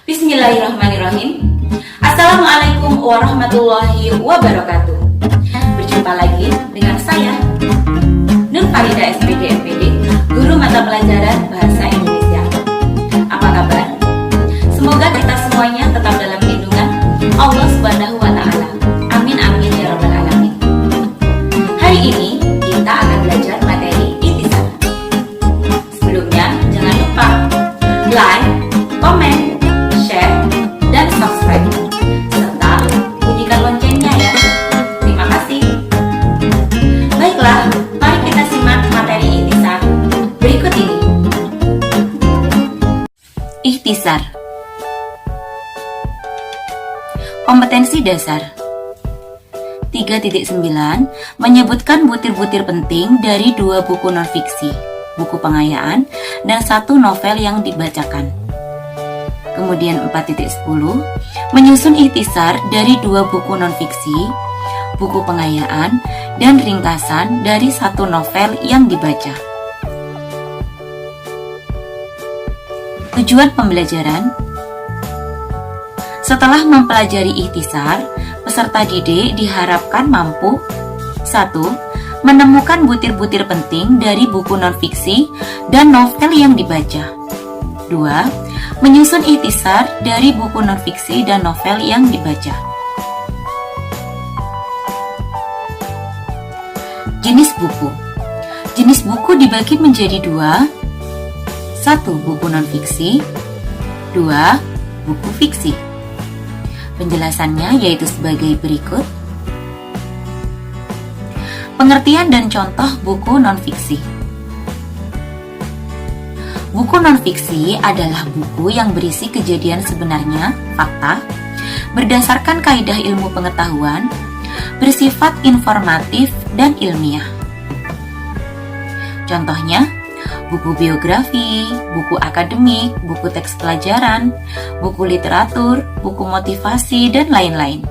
Bismillahirrahmanirrahim. Assalamualaikum warahmatullahi wabarakatuh. Berjumpa lagi dengan saya, Nur Farida SPD MPD, Guru Mata Pelajaran Bahasa Indonesia. Apa kabar? Semoga kita semuanya tetap dalam lindungan Allah Subhanahu wa Ta'ala. Amin amin ya rabbal alamin. Hari ini kita akan belajar materi Ihtisar. Sebelumnya jangan lupa like, komen, share, dan subscribe, serta bunyikan loncengnya ya. Terima kasih. Baiklah, mari kita simak materi Ihtisar berikut ini. Ihtisar. Kompetensi dasar 3.9 menyebutkan butir-butir penting dari 2 buku non-fiksi, buku pengayaan, dan 1 novel yang dibacakan. Kemudian 4.10 menyusun ihtisar dari 2 buku non-fiksi, buku pengayaan, dan ringkasan dari 1 novel yang dibaca. Tujuan pembelajaran: setelah mempelajari ihtisar, peserta didik diharapkan mampu 1. Menemukan butir-butir penting dari buku non-fiksi dan novel yang dibaca. 2. Menyusun ihtisar dari buku non-fiksi dan novel yang dibaca. Jenis buku. Jenis buku dibagi menjadi 2. 1. Buku non-fiksi. 2. Buku fiksi. Penjelasannya yaitu sebagai berikut. Pengertian dan contoh buku non-fiksi. Buku non-fiksi adalah buku yang berisi kejadian sebenarnya, fakta, berdasarkan kaidah ilmu pengetahuan, bersifat informatif dan ilmiah. Contohnya, buku biografi, buku akademik, buku teks pelajaran, buku literatur, buku motivasi, dan lain-lain.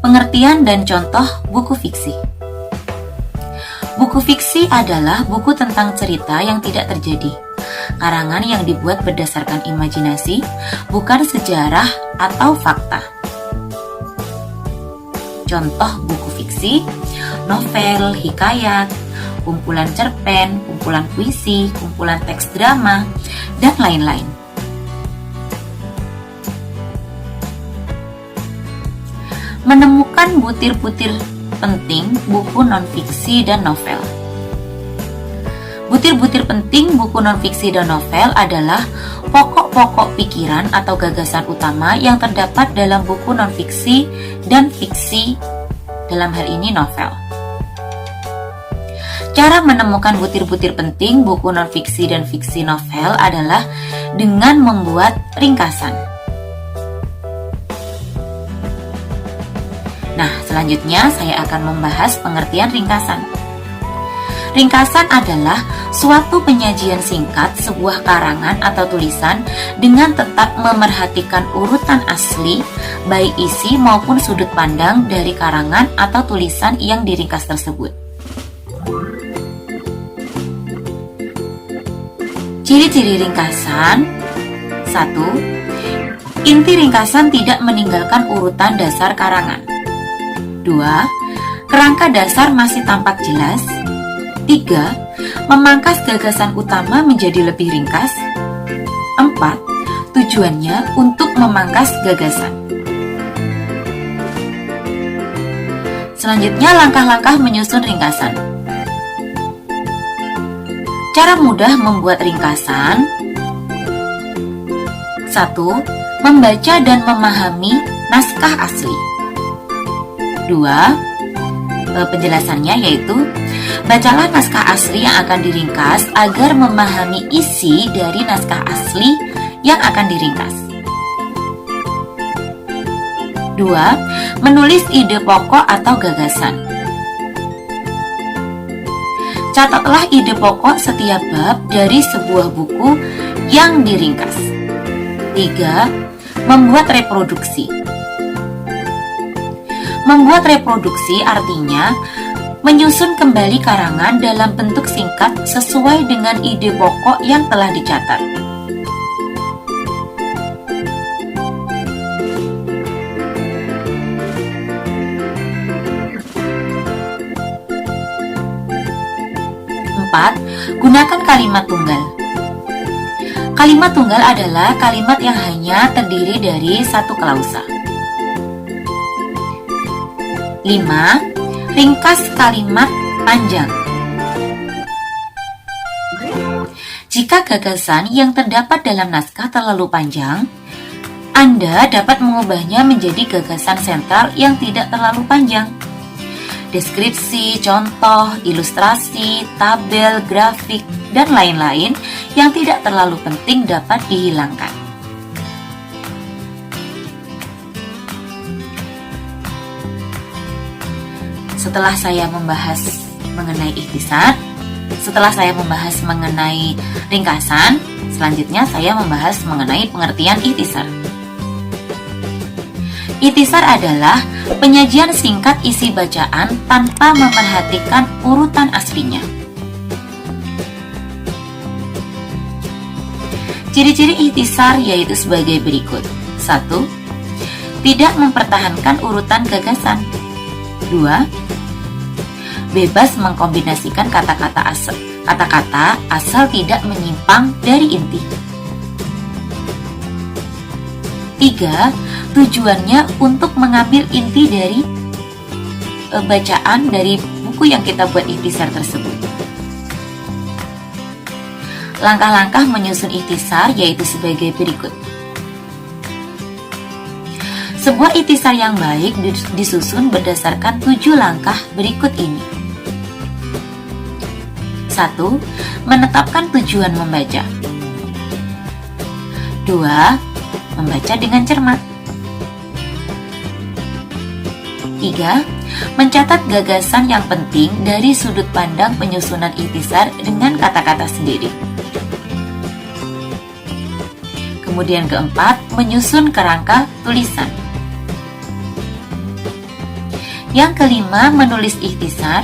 Pengertian dan contoh buku fiksi. Buku fiksi adalah buku tentang cerita yang tidak terjadi, karangan yang dibuat berdasarkan imajinasi, bukan sejarah atau fakta. Contoh buku fiksi: novel, hikayat, kumpulan cerpen, kumpulan puisi, kumpulan teks drama, dan lain-lain. Menemukan butir-butir penting buku non-fiksi dan novel. Butir-butir penting buku non-fiksi dan novel adalah pokok-pokok pikiran atau gagasan utama yang terdapat dalam buku non-fiksi dan fiksi, dalam hal ini novel. Cara menemukan butir-butir penting buku non-fiksi dan fiksi novel adalah dengan membuat ringkasan. Nah, selanjutnya saya akan membahas pengertian ringkasan. Ringkasan adalah suatu penyajian singkat sebuah karangan atau tulisan dengan tetap memerhatikan urutan asli, baik isi maupun sudut pandang dari karangan atau tulisan yang diringkas tersebut. Ciri-ciri ringkasan: 1. Inti ringkasan tidak meninggalkan urutan dasar karangan. 2. Kerangka dasar masih tampak jelas. 3. Memangkas gagasan utama menjadi lebih ringkas. 4. Tujuannya untuk memangkas gagasan. Selanjutnya, langkah-langkah menyusun ringkasan. Cara mudah membuat ringkasan: 1. Membaca dan memahami naskah asli. 2. Penjelasannya yaitu: bacalah naskah asli yang akan diringkas agar memahami isi dari naskah asli yang akan diringkas. 2. Menulis ide pokok atau gagasan. Catatlah ide pokok setiap bab dari sebuah buku yang diringkas. 3. Membuat reproduksi. Membuat reproduksi artinya Menyusun kembali karangan dalam bentuk singkat sesuai dengan ide pokok yang telah dicatat. Empat, gunakan kalimat tunggal. Kalimat tunggal adalah kalimat yang hanya terdiri dari satu klausa. 5. Ringkas kalimat panjang. Jika gagasan yang terdapat dalam naskah terlalu panjang, Anda dapat mengubahnya menjadi gagasan sentral yang tidak terlalu panjang. Deskripsi, contoh, ilustrasi, tabel, grafik, dan lain-lain yang tidak terlalu penting dapat dihilangkan. Setelah saya membahas mengenai ikhtisar, setelah saya membahas mengenai ringkasan, selanjutnya saya membahas mengenai pengertian ikhtisar. Ikhtisar adalah penyajian singkat isi bacaan tanpa memperhatikan urutan aslinya. Ciri-ciri ikhtisar yaitu sebagai berikut. 1. Tidak mempertahankan urutan gagasan. 2. Bebas mengkombinasikan kata-kata asal tidak menyimpang dari inti. 3. Tujuannya untuk mengambil inti dari bacaan dari buku yang kita buat ikhtisar tersebut. Langkah-langkah menyusun ikhtisar yaitu sebagai berikut. Sebuah ikhtisar yang baik disusun berdasarkan 7 langkah berikut ini. 1. Menetapkan tujuan membaca. 2. Membaca dengan cermat. 3. Mencatat gagasan yang penting dari sudut pandang penyusunan ikhtisar dengan kata-kata sendiri. Kemudian keempat, menyusun kerangka tulisan. Yang kelima, menulis ikhtisar.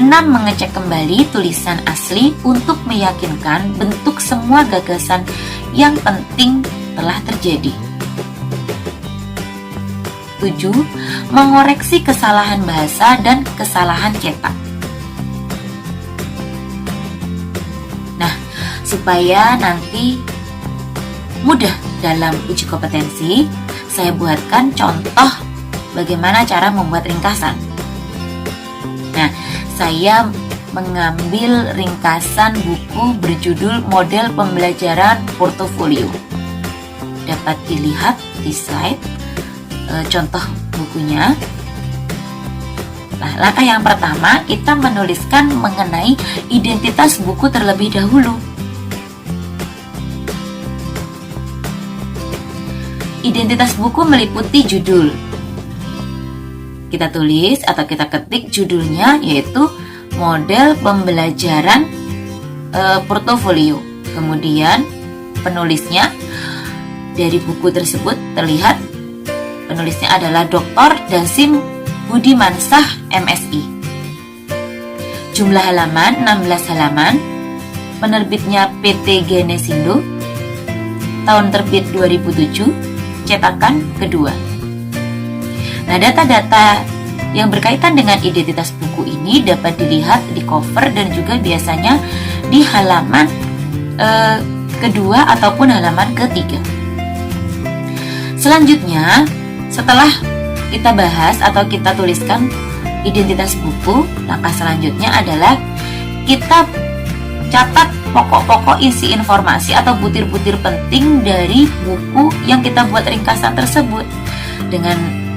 6. Mengecek kembali tulisan asli untuk meyakinkan bentuk semua gagasan yang penting telah terjadi. 7. Mengoreksi kesalahan bahasa dan kesalahan cetak. Nah, supaya nanti mudah dalam uji kompetensi, saya buatkan contoh bagaimana cara membuat ringkasan. Nah, saya mengambil ringkasan buku berjudul Model Pembelajaran Portofolio. Dapat dilihat di slide contoh bukunya. Nah, langkah yang pertama kita menuliskan mengenai identitas buku terlebih dahulu. Identitas buku meliputi judul. Kita tulis atau kita ketik judulnya yaitu Model Pembelajaran Portofolio. Kemudian penulisnya dari buku tersebut terlihat penulisnya adalah Dr. Dasim Budimansah MSI. Jumlah halaman 16 halaman. Penerbitnya PT Genesindo. Tahun terbit 2007. Cetakan kedua. Nah, data-data yang berkaitan dengan identitas buku ini dapat dilihat di cover dan juga biasanya di halaman kedua ataupun halaman ketiga. Selanjutnya, setelah kita bahas atau kita tuliskan identitas buku, langkah selanjutnya adalah kita catat pokok-pokok isi informasi atau butir-butir penting dari buku yang kita buat ringkasan tersebut.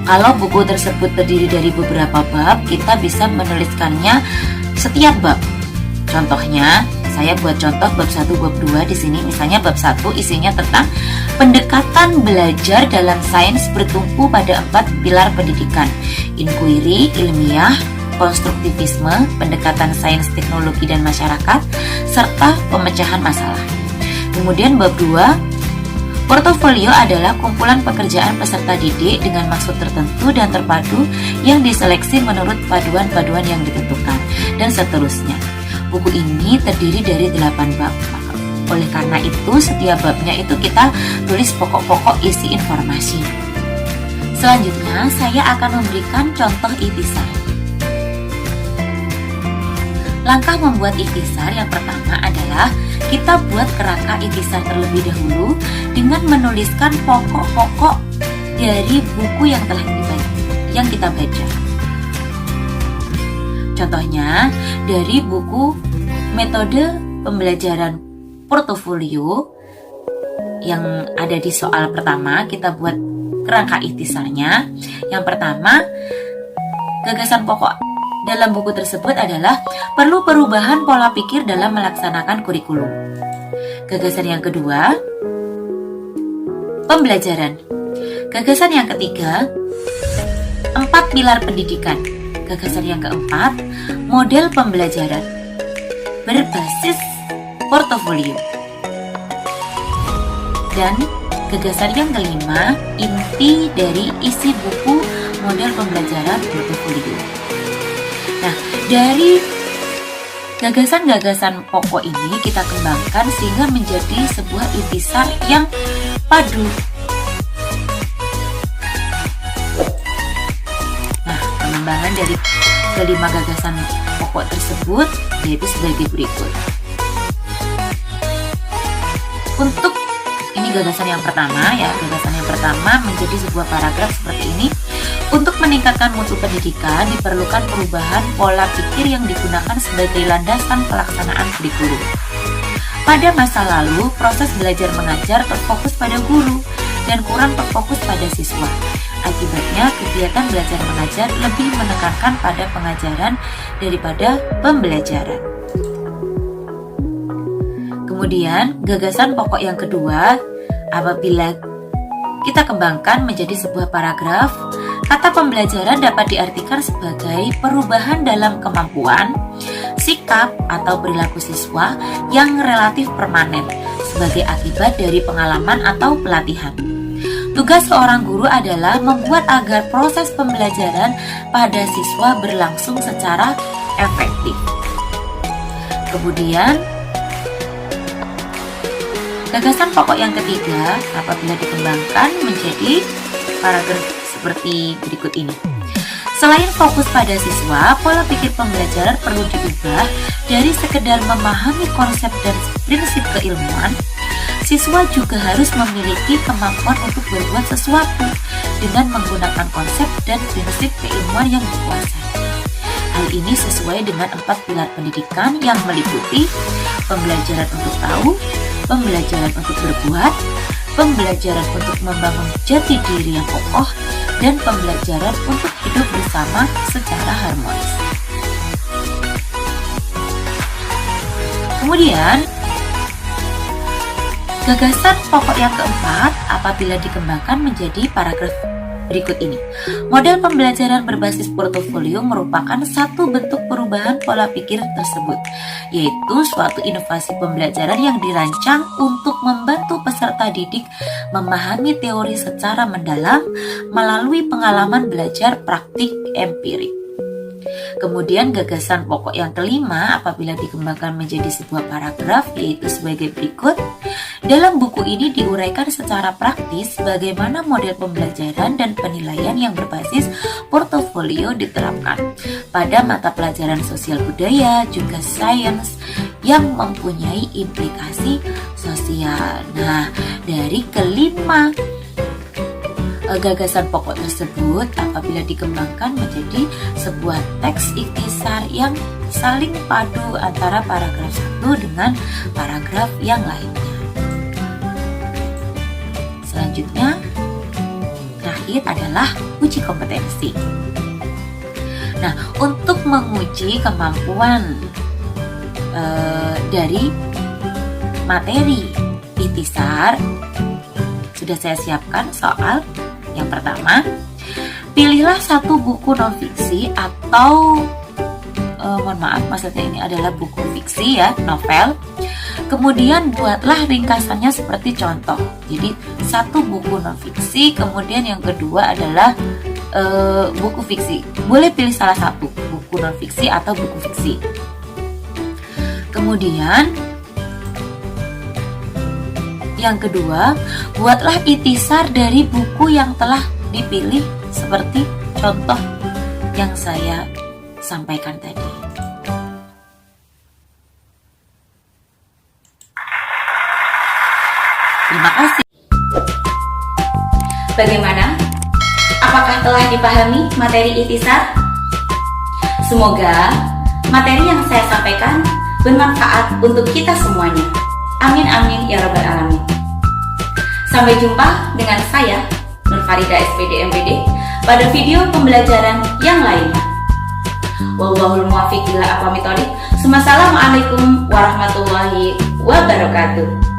Kalau buku tersebut terdiri dari beberapa bab, kita bisa menuliskannya setiap bab. Contohnya, saya buat contoh bab 1, bab 2 di sini. Misalnya bab 1 isinya tentang pendekatan belajar dalam sains bertumpu pada 4 pilar pendidikan. Inquiry, ilmiah, konstruktivisme, pendekatan sains, teknologi dan masyarakat, serta pemecahan masalah. Kemudian bab 2 Portofolio adalah kumpulan pekerjaan peserta didik dengan maksud tertentu dan terpadu yang diseleksi menurut paduan-paduan yang ditentukan, dan seterusnya. Buku ini terdiri dari 8 bab. Oleh karena itu, setiap babnya itu kita tulis pokok-pokok isi informasi. Selanjutnya, saya akan memberikan contoh ikhtisar. Langkah membuat ikhtisar yang pertama adalah kita buat kerangka ikhtisar terlebih dahulu dengan menuliskan pokok-pokok dari buku yang telah kita baca. Contohnya, dari buku Metode Pembelajaran Portofolio yang ada di soal pertama, kita buat kerangka ikhtisarnya. Yang pertama, gagasan pokok dalam buku tersebut adalah perlu perubahan pola pikir dalam melaksanakan kurikulum. Gagasan yang kedua, pembelajaran. Gagasan yang ketiga, 4 pilar pendidikan. Gagasan yang keempat, model pembelajaran berbasis portofolio. Dan gagasan yang kelima, inti dari isi buku model pembelajaran portofolio. Nah, dari gagasan-gagasan pokok ini kita kembangkan sehingga menjadi sebuah ikhtisar yang padu. Nah, pengembangan dari kelima gagasan pokok tersebut yaitu sebagai berikut. Untuk ini gagasan yang pertama ya, gagasan yang pertama menjadi sebuah paragraf seperti ini. Untuk meningkatkan mutu pendidikan diperlukan perubahan pola pikir yang digunakan sebagai landasan pelaksanaan kurikulum. Pada masa lalu, proses belajar mengajar terfokus pada guru dan kurang terfokus pada siswa. Akibatnya, kegiatan belajar mengajar lebih menekankan pada pengajaran daripada pembelajaran. Kemudian, gagasan pokok yang kedua, apabila kita kembangkan menjadi sebuah paragraf, kata pembelajaran dapat diartikan sebagai perubahan dalam kemampuan, sikap, atau perilaku siswa yang relatif permanen sebagai akibat dari pengalaman atau pelatihan. Tugas seorang guru adalah membuat agar proses pembelajaran pada siswa berlangsung secara efektif. Kemudian, gagasan pokok yang ketiga apabila dikembangkan menjadi paragraf seperti berikut ini. Selain fokus pada siswa, pola pikir pembelajaran perlu diubah dari sekedar memahami konsep dan prinsip keilmuan. Siswa juga harus memiliki kemampuan untuk berbuat sesuatu dengan menggunakan konsep dan prinsip keilmuan yang dikuasai. Hal ini sesuai dengan 4 pilar pendidikan yang meliputi pembelajaran untuk tahu, pembelajaran untuk berbuat, pembelajaran untuk membangun jati diri yang kokoh, dan pembelajaran untuk hidup bersama secara harmonis. Kemudian, gagasan pokok yang keempat apabila dikembangkan menjadi paragraf berikut ini. Model pembelajaran berbasis portofolio merupakan satu bentuk perubahan pola pikir tersebut, yaitu suatu inovasi pembelajaran yang dirancang untuk membantu peserta didik memahami teori secara mendalam melalui pengalaman belajar praktik empirik. Kemudian gagasan pokok yang kelima apabila dikembangkan menjadi sebuah paragraf yaitu sebagai berikut. Dalam buku ini diuraikan secara praktis bagaimana model pembelajaran dan penilaian yang berbasis portofolio diterapkan pada mata pelajaran sosial budaya juga sains yang mempunyai implikasi sosial. Nah, dari kelima gagasan pokok tersebut apabila dikembangkan menjadi sebuah teks ikhtisar yang saling padu antara paragraf satu dengan paragraf yang lainnya. Selanjutnya, terakhir adalah uji kompetensi. Nah, untuk menguji kemampuan dari materi ikhtisar, sudah saya siapkan soal. Yang pertama, pilihlah satu buku non-fiksi atau mohon maaf, maksudnya ini adalah buku fiksi ya, novel. Kemudian buatlah ringkasannya seperti contoh. Jadi satu buku non-fiksi, kemudian yang kedua adalah buku fiksi. Boleh pilih salah satu, buku non-fiksi atau buku fiksi. Kemudian yang kedua, buatlah ikhtisar dari buku yang telah dipilih seperti contoh yang saya sampaikan tadi. Terima kasih. Bagaimana? Apakah telah dipahami materi ikhtisar? Semoga materi yang saya sampaikan bermanfaat untuk kita semuanya. Amin amin ya rabbal alamin. Sampai jumpa dengan saya Nur Farida SPD MPD pada video pembelajaran yang lainnya. Wallahul muwaffiq ila aqwamit thoriq. Wassalamualaikum warahmatullahi wabarakatuh.